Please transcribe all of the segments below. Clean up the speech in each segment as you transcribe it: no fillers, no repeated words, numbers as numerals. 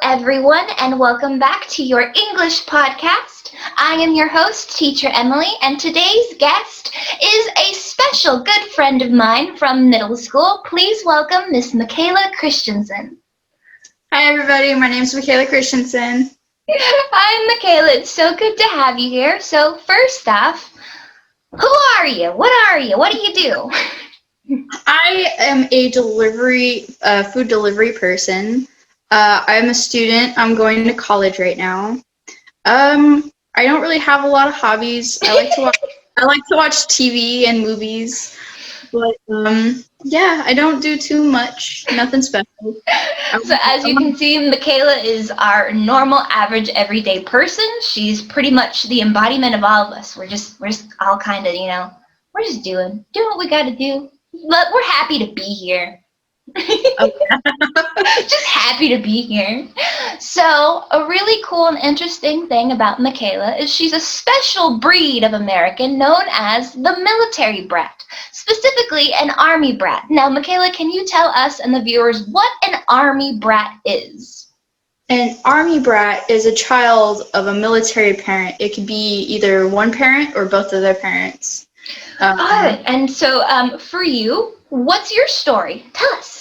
everyone, and welcome back to your English podcast. I am your host, Teacher Emily, and today's guest is a special good friend of mine from middle school. Please welcome Miss Michaela Christensen. Hi, everybody. My name is Michaela Christensen. Hi, Michaela. It's so good to have you here. So, first off, who are you? What are you? What do you do? I am a food delivery person. I'm a student. I'm going to college right now. I don't really have a lot of hobbies. I like to watch TV and movies, but I don't do too much. Nothing special. So as you can see, Michaela is our normal, average, everyday person. She's pretty much the embodiment of all of us. We're just all kind of, we're just doing what we got to do. But we're happy to be here. Just happy to be here. So a really cool and interesting thing about Michaela is she's a special breed of American known as the military brat, specifically an army brat. Now, Michaela, can you tell us and the viewers what an army brat is? An army brat is a child of a military parent. It could be either one parent or both of their parents. And so for you, what's your story? Tell us.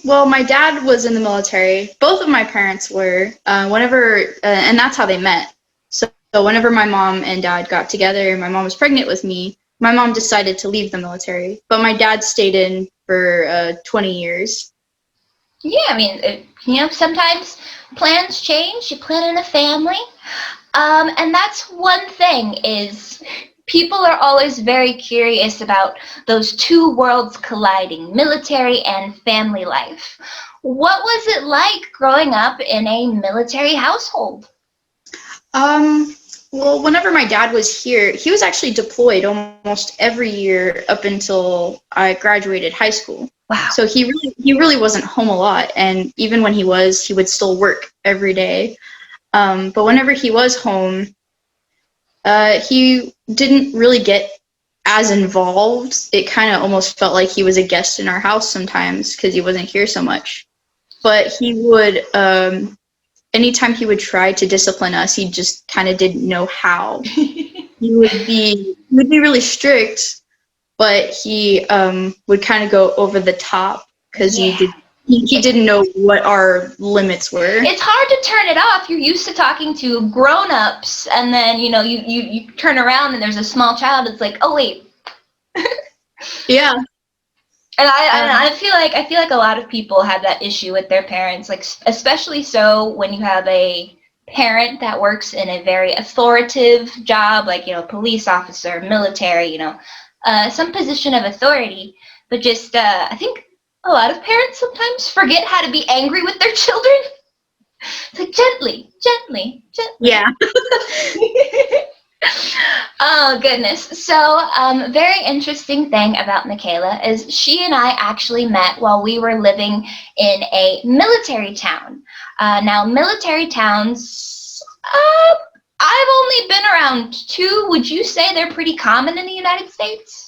Well, my dad was in the military. Both of my parents were. And that's how they met. So whenever my mom and dad got together, my mom was pregnant with me. My mom decided to leave the military, but my dad stayed in for 20 years. Yeah, I mean, sometimes plans change. You plan in a family, and that's one thing is. People are always very curious about those two worlds colliding, military and family life. What was it like growing up in a military household? Well, whenever my dad was here, he was actually deployed almost every year up until I graduated high school. Wow. So he really wasn't home a lot, and even when he was, he would still work every day. But whenever he was home, he didn't really get as involved. It kind of almost felt like he was a guest in our house sometimes because he wasn't here so much. But he would, anytime he would try to discipline us, he just kind of didn't know how. He would be really strict, but he would kind of go over the top because he didn't know what our limits were. It's hard to turn it off. You're used to talking to grown-ups, and then you turn around and there's a small child. It's like, oh wait. Yeah. And I feel like a lot of people have that issue with their parents, like especially so when you have a parent that works in a very authoritative job, like police officer, military, some position of authority. But just I think. A lot of parents sometimes forget how to be angry with their children. It's like gently. Yeah. Oh, goodness. So, very interesting thing about Michaela is she and I actually met while we were living in a military town. Now, military towns, I've only been around 2. Would you say they're pretty common in the United States?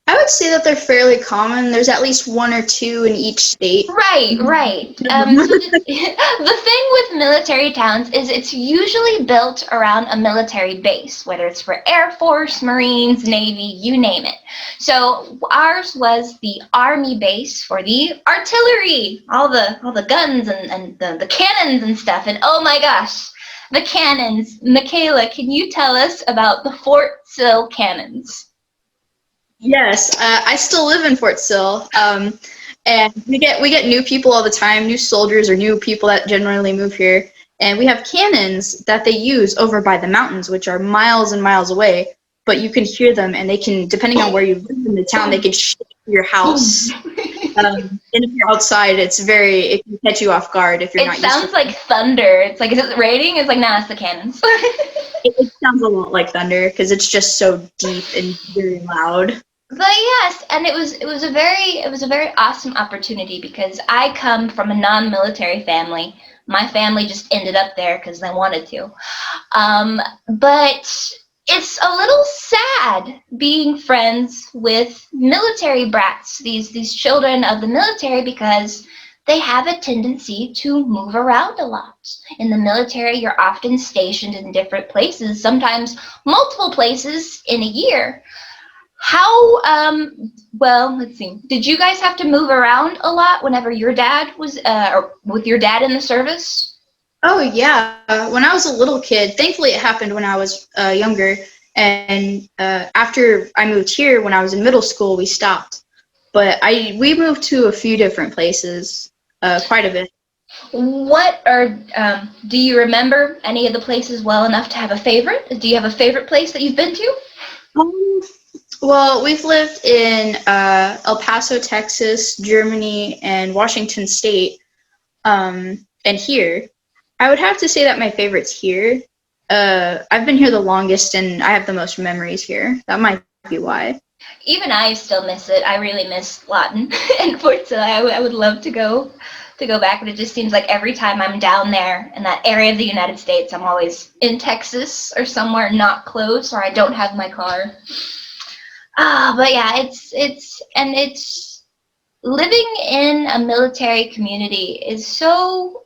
I would say that they're fairly common. There's at least 1 or 2 in each state. Right. So the thing with military towns is it's usually built around a military base, whether it's for Air Force, Marines, Navy, you name it. So ours was the Army base for the artillery, all the guns and the cannons and stuff. And oh my gosh, the cannons. Michaela, can you tell us about the Fort Sill cannons? Yes, I still live in Fort Sill, and we get new people all the time, new soldiers or new people that generally move here, and we have cannons that they use over by the mountains, which are miles and miles away, but you can hear them, and they can, depending on where you live in the town, they can shake your house. And if you're outside, it can catch you off guard if you're not used to it. It sounds like thunder. It's like, is it raining? It's like, nah, it's the cannons. It sounds a lot like thunder because it's just so deep and very loud. But yes, and it was a very awesome opportunity because I come from a non-military family. My family just ended up there because they wanted to. But it's a little sad being friends with military brats, these children of the military, because they have a tendency to move around a lot. In the military, you're often stationed in different places, sometimes multiple places in a year. How, well, let's see. Did you guys have to move around a lot whenever your dad was, or with your dad in the service? Oh, yeah. When I was a little kid, thankfully it happened when I was younger. And after I moved here, when I was in middle school, we stopped. But we moved to a few different places, quite a bit. What are, do you remember any of the places well enough to have a favorite? Do you have a favorite place that you've been to? Well, we've lived in El Paso, Texas, Germany, and Washington State, and here. I would have to say that my favorite's here. I've been here the longest, and I have the most memories here. That might be why. Even I still miss it. I really miss Lawton and Fort Sill. I would love to go back, but it just seems like every time I'm down there in that area of the United States, I'm always in Texas or somewhere not close, or I don't have my car. But yeah, it's living in a military community is so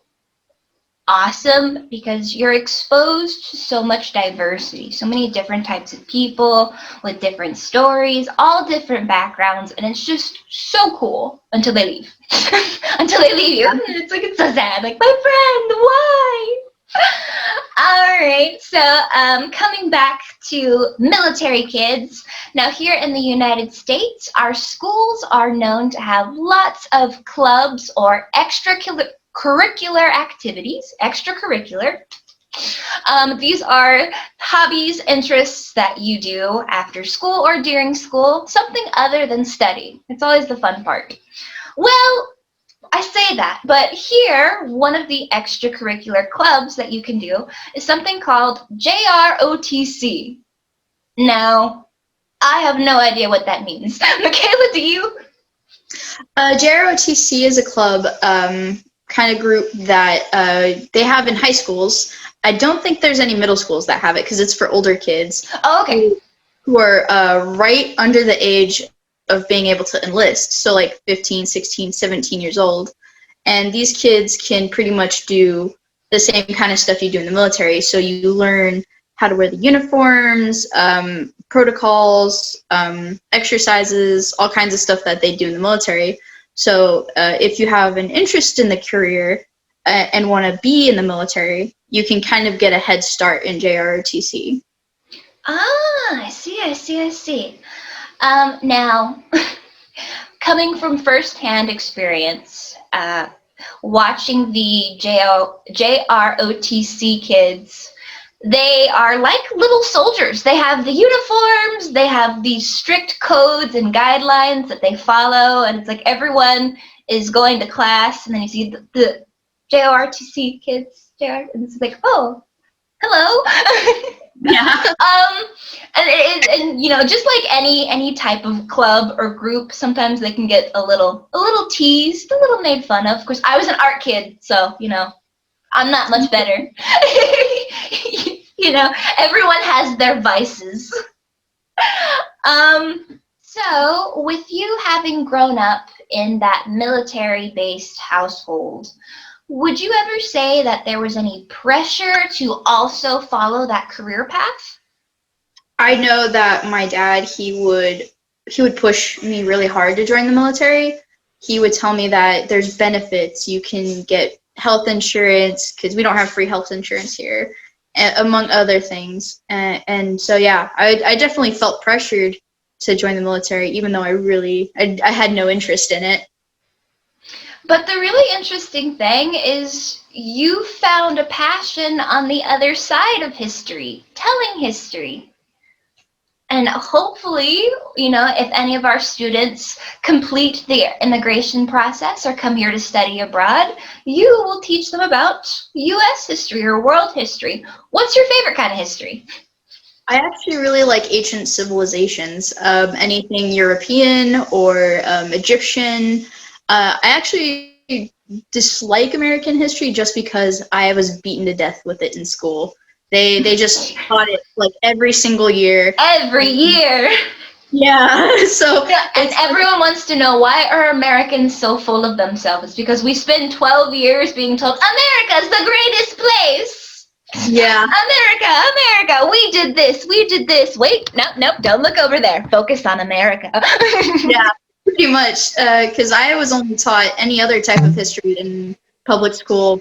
awesome because you're exposed to so much diversity, so many different types of people with different stories, all different backgrounds, and it's just so cool until they leave. Until they leave you. It's like, it's so sad. Like, my friend, why? All right, so coming back to military kids. Now, here in the United States, our schools are known to have lots of clubs or extracurricular activities. These are hobbies, interests that you do after school or during school, something other than study. It's always the fun part. Well, I say that, but here, one of the extracurricular clubs that you can do is something called JROTC. Now, I have no idea what that means. Michaela, do you? JROTC is a club kind of group that they have in high schools. I don't think there's any middle schools that have it because it's for older kids. Oh, okay. Who are right under the age of being able to enlist, so like 15, 16, 17 years old. And these kids can pretty much do the same kind of stuff you do in the military. So you learn how to wear the uniforms, protocols, exercises, all kinds of stuff that they do in the military. So if you have an interest in the career and want to be in the military, you can kind of get a head start in JROTC. I see. Now, coming from firsthand experience, watching the JROTC kids, they are like little soldiers. They have the uniforms, they have these strict codes and guidelines that they follow, and it's like everyone is going to class, and then you see the JROTC kids, and it's like, oh, hello. Yeah. And you know, just like any type of club or group, sometimes they can get a little teased, a little made fun of. Of course, I was an art kid, so you know, I'm not much better. You know, everyone has their vices. So with you having grown up in that military-based household, would you ever say that there was any pressure to also follow that career path? I know that my dad, he would push me really hard to join the military. He would tell me that there's benefits. You can get health insurance because we don't have free health insurance here, among other things. And so, yeah, I definitely felt pressured to join the military, even though I had no interest in it. But the really interesting thing is you found a passion on the other side of history, telling history. And hopefully, you know, if any of our students complete the immigration process or come here to study abroad, you will teach them about U.S. history or world history. What's your favorite kind of history? I actually really like ancient civilizations, anything European or Egyptian. I actually dislike American history just because I was beaten to death with it in school. They just taught it like every single year. Every year. Yeah. So Yeah, and it's everyone wants to know, why are Americans so full of themselves? Because we spend 12 years being told America's the greatest place. yeah, America, we did this, we did this. Wait, nope, don't look over there. Focus on America. yeah, pretty much. Because I was only taught any other type of history in public school,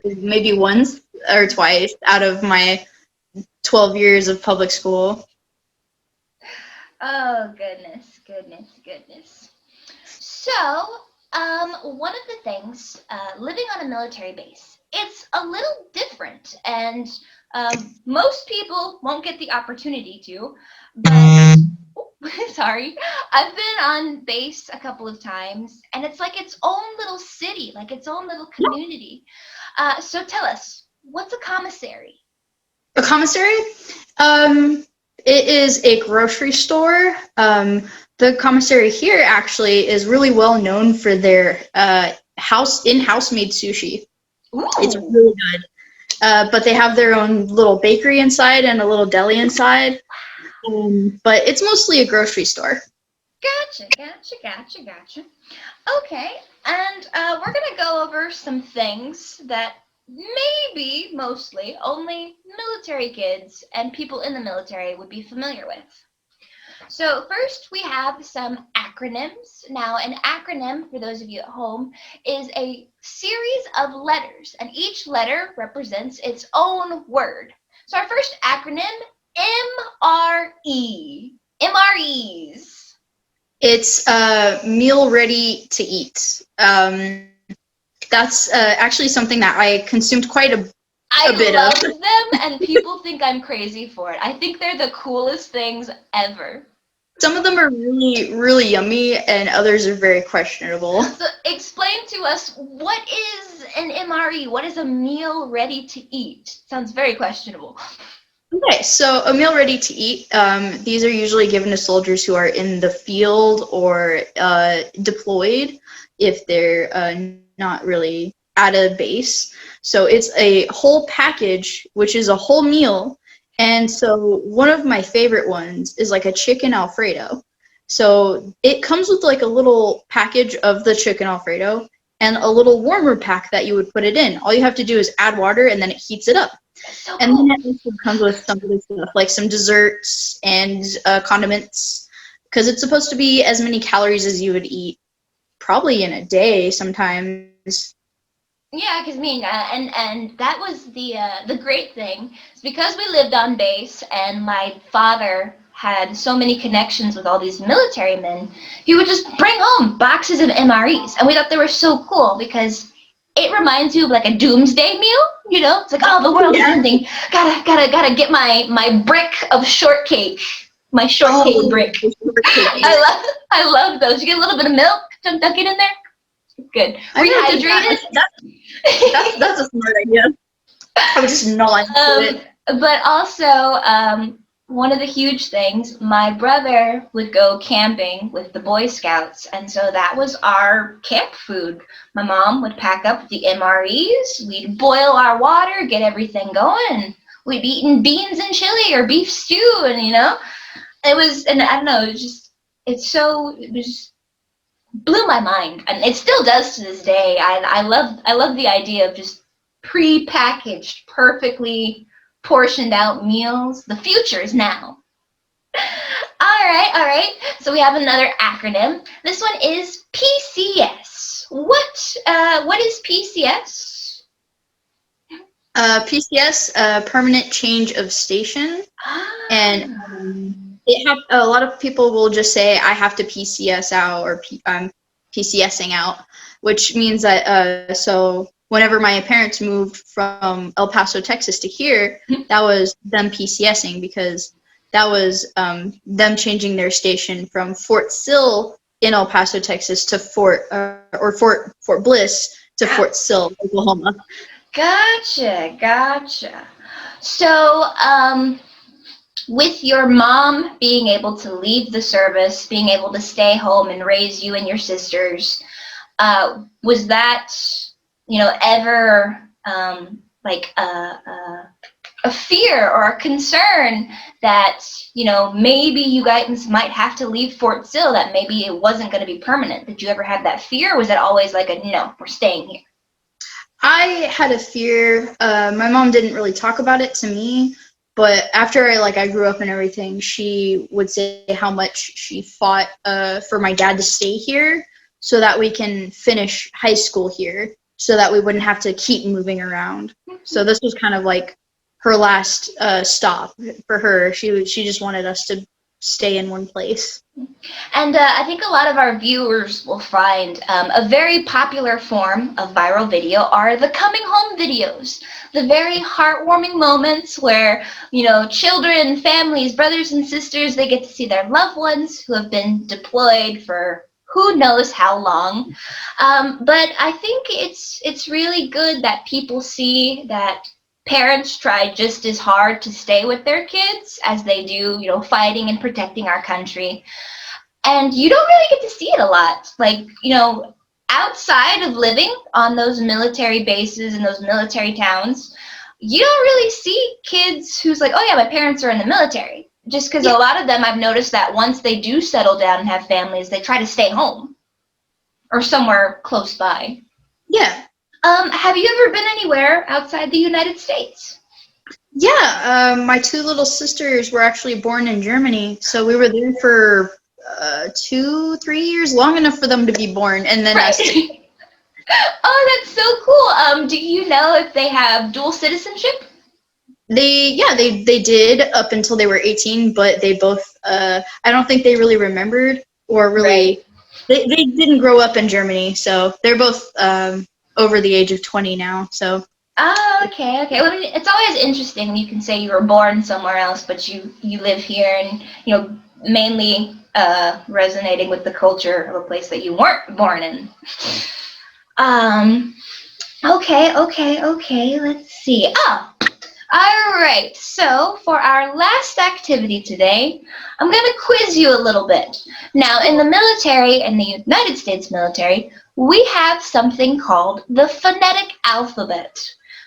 maybe once or twice out of my 12 years of public school. Oh, goodness. So, one of the things, living on a military base, it's a little different, and most people won't get the opportunity to, but sorry, I've been on base a couple of times, and it's like its own little city, like its own little community. So tell us, what's a commissary? A commissary? It is a grocery store. The commissary here actually is really well known for their house made sushi. Ooh. It's really good. But they have their own little bakery inside and a little deli inside. But it's mostly a grocery store. Gotcha. Okay, and we're gonna go over some things that maybe, mostly, only military kids and people in the military would be familiar with. So first we have some acronyms. Now an acronym, for those of you at home, is a series of letters, and each letter represents its own word. So our first acronym, MRE. MREs. It's meal ready to eat. That's actually something that I consumed quite a bit I of. love them, and people think I'm crazy for it. I think they're the coolest things ever. Some of them are really, really yummy, and others are very questionable. So explain to us, what is an MRE? What is a meal ready to eat? Sounds very questionable. Okay, so a meal ready to eat, these are usually given to soldiers who are in the field or deployed if they're not really at a base. So it's a whole package, which is a whole meal. And so one of my favorite ones is like a chicken Alfredo. So it comes with like a little package of the chicken Alfredo and a little warmer pack that you would put it in. All you have to do is add water and then it heats it up. So And cool. then it also comes with some other stuff, like some desserts and condiments, because it's supposed to be as many calories as you would eat probably in a day sometimes. Yeah, because and that was the great thing. It's because we lived on base, and my father had so many connections with all these military men. He would just bring home boxes of MREs, and we thought they were so cool because it reminds you of like a doomsday meal. You know, it's like, oh, the world is ending. Gotta get my brick of shortcake, my shortcake brick. I love those. You get a little bit of milk, dunk it in there. Good. Rehydrated. That's a smart idea. I would just gnaw into it. But also, one of the huge things, my brother would go camping with the Boy Scouts, and so that was our camp food. My mom would pack up the MREs, we'd boil our water, get everything going, we'd be eating beans and chili or beef stew, and it was, and I don't know, it just blew my mind, and it still does to this day. I love the idea of just pre-packaged, perfectly portioned out meals. The future is now. All right. So we have another acronym. This one is PCS. What is PCS? PCS, permanent change of station, and a lot of people will just say I have to PCS out or I'm PCSing out, which means that so whenever my parents moved from El Paso, Texas to here, that was them PCSing because that was them changing their station from Fort Sill in El Paso, Texas to Fort Bliss to Fort Sill, Oklahoma. Gotcha. So, with your mom being able to leave the service, being able to stay home and raise you and your sisters, was that, ever like a fear or a concern that, maybe you guys might have to leave Fort Sill, that maybe it wasn't going to be permanent? Did you ever have that fear, or was it always like a, no, we're staying here? I had a fear. My mom didn't really talk about it to me, but after I grew up and everything, she would say how much she fought for my dad to stay here so that we can finish high school here, so that we wouldn't have to keep moving around. So this was kind of like her last stop for her. She just wanted us to stay in one place. And I think a lot of our viewers will find a very popular form of viral video are the coming home videos, the very heartwarming moments where, children, families, brothers and sisters, they get to see their loved ones who have been deployed for who knows how long. But I think it's really good that people see that parents try just as hard to stay with their kids as they do, fighting and protecting our country. And you don't really get to see it a lot. Outside of living on those military bases and those military towns, you don't really see kids who's like, oh yeah, my parents are in the military. Just because a lot of them, I've noticed that once they do settle down and have families, they try to stay home or somewhere close by. Yeah. Have you ever been anywhere outside the United States? Yeah, my two little sisters were actually born in Germany, so we were there for 2-3 years, long enough for them to be born, and then Right. us to... Oh, that's so cool. Do you know if they have dual citizenship? They did up until they were 18, but they both, I don't think they really remembered or really, right. They didn't grow up in Germany, so they're both over the age of 20 now, so. Oh, okay. Well, I mean, it's always interesting. You can say you were born somewhere else, but you live here, and mainly resonating with the culture of a place that you weren't born in. Okay. Let's see. Oh, all right. So for our last activity today, I'm going to quiz you a little bit. Now, in the military, in the United States military, we have something called the phonetic alphabet.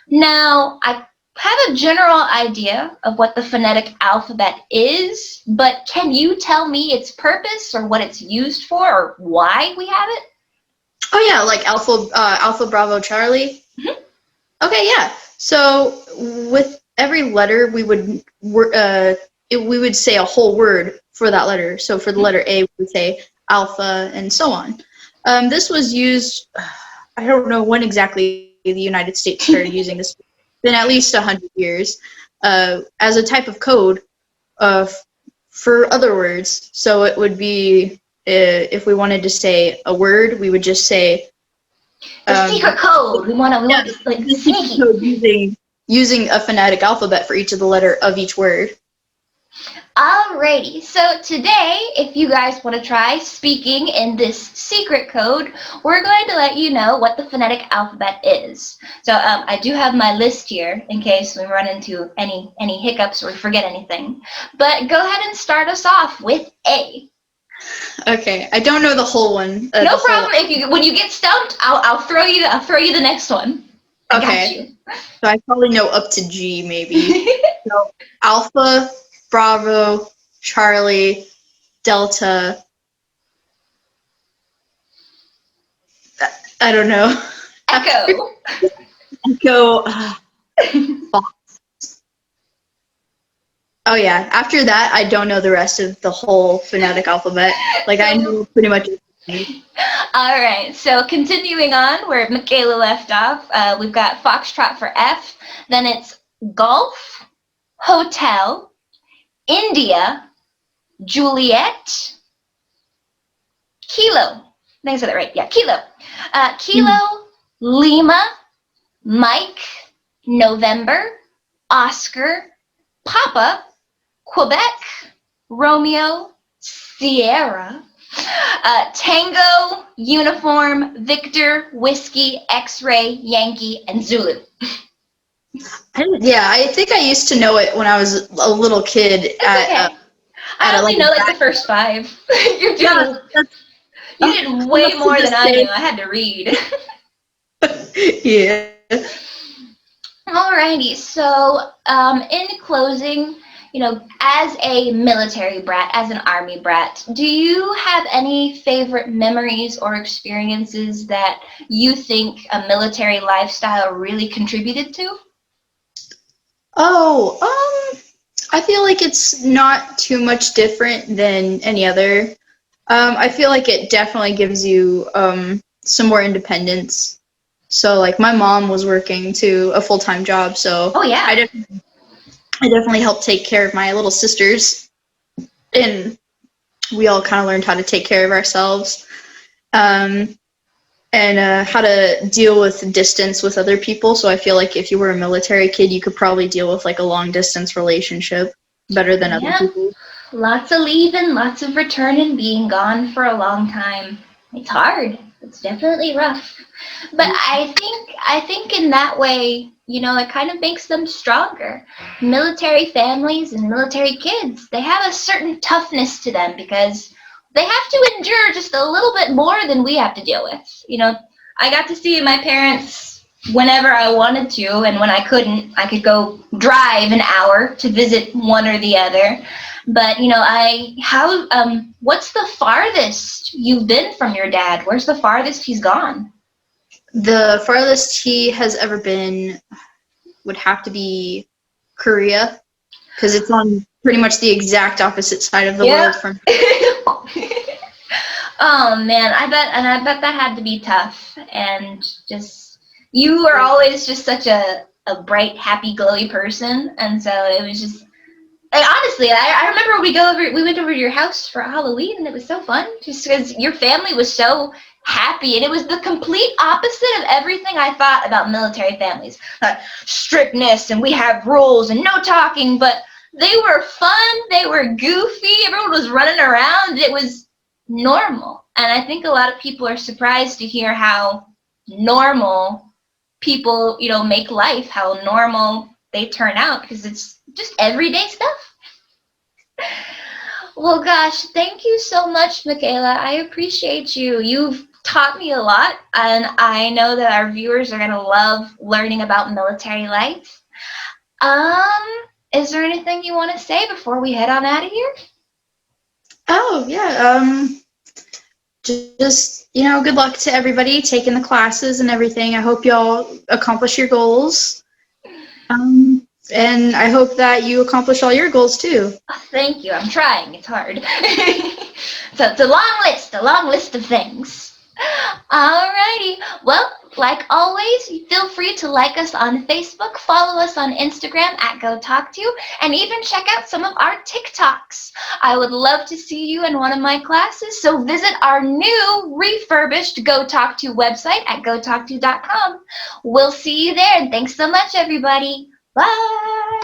Now, I have a general idea of what the phonetic alphabet is, but can you tell me its purpose or what it's used for or why we have it? Oh yeah, like Alpha, Bravo, Charlie. Mm-hmm. Okay, yeah. So with every letter, we would say a whole word for that letter. So for the letter A, we would say alpha, and so on. This was used. I don't know when exactly the United States started using this. It's been at least 100 years as a type of code for other words. So it would be if we wanted to say a word, we would just say the secret code. We want to like sneaky code using a phonetic alphabet for each of the letter of each word. Alrighty, so today, if you guys want to try speaking in this secret code, we're going to let you know what the phonetic alphabet is. So I do have my list here in case we run into any hiccups or forget anything. But go ahead and start us off with A. Okay, I don't know the whole one. No problem. When you get stumped, I'll throw you the next one. I got you. So I probably know up to G maybe. So Alpha, Bravo, Charlie, Delta. I don't know. Echo. Echo. Fox. Oh yeah. After that, I don't know the rest of the whole phonetic alphabet. Like I know pretty much everything. All right. So continuing on where Michaela left off, we've got Foxtrot for F. Then it's Golf, Hotel, India, Juliet, Kilo. I think I said that right. Yeah, Kilo. Kilo, Lima, Mike, November, Oscar, Papa, Quebec, Romeo, Sierra, Tango, Uniform, Victor, Whiskey, X-Ray, Yankee, and Zulu. I think I used to know it when I was a little kid. Okay. I only know like the first 5. You did way more than I knew. I had to read. Yeah. Alrighty, so in closing, as a military brat, as an army brat, do you have any favorite memories or experiences that you think a military lifestyle really contributed to? Oh, I feel like it's not too much different than any other. I feel like it definitely gives you some more independence. So like my mom was working to a full-time job, so Oh yeah. I definitely helped take care of my little sisters, and we all kind of learned how to take care of ourselves, um, and how to deal with distance with other people. So I feel like if you were a military kid, you could probably deal with like a long distance relationship better than other Yeah. people. Lots of leaving, lots of returning, being gone for a long time. It's hard. It's definitely rough. But I think in that way, it kind of makes them stronger. Military families and military kids, they have a certain toughness to them because they have to endure just a little bit more than we have to deal with. I got to see my parents whenever I wanted to, and when I couldn't, I could go drive an hour to visit one or the other. But what's the farthest you've been from your dad? Where's the farthest he's gone? The farthest he has ever been would have to be Korea, because it's on pretty much the exact opposite side of the Yeah. world from. Oh man, I bet that had to be tough. And just you were always just such a bright, happy, glowy person, and so it was just like, honestly, I remember we went over to your house for Halloween, and it was so fun just because your family was so happy, and it was the complete opposite of everything I thought about military families. Strictness, and we have rules and no talking, but they were fun, they were goofy, everyone was running around, it was normal. And I think a lot of people are surprised to hear how normal people, make life, how normal they turn out, because it's just everyday stuff. Well, gosh, thank you so much, Michaela. I appreciate you. You've taught me a lot, and I know that our viewers are going to love learning about military life. Um, is there anything you want to say before we head on out of here? Oh yeah, just good luck to everybody taking the classes and everything. I hope y'all accomplish your goals, and I hope that you accomplish all your goals too. Oh, thank you. I'm trying. It's hard. So it's a long list of things. Alrighty. Well, like always, feel free to like us on Facebook, follow us on Instagram at GOTALKTO, and even check out some of our TikToks. I would love to see you in one of my classes, so visit our new refurbished GoTalkTo website at gotalkto.com. We'll see you there, and thanks so much, everybody. Bye!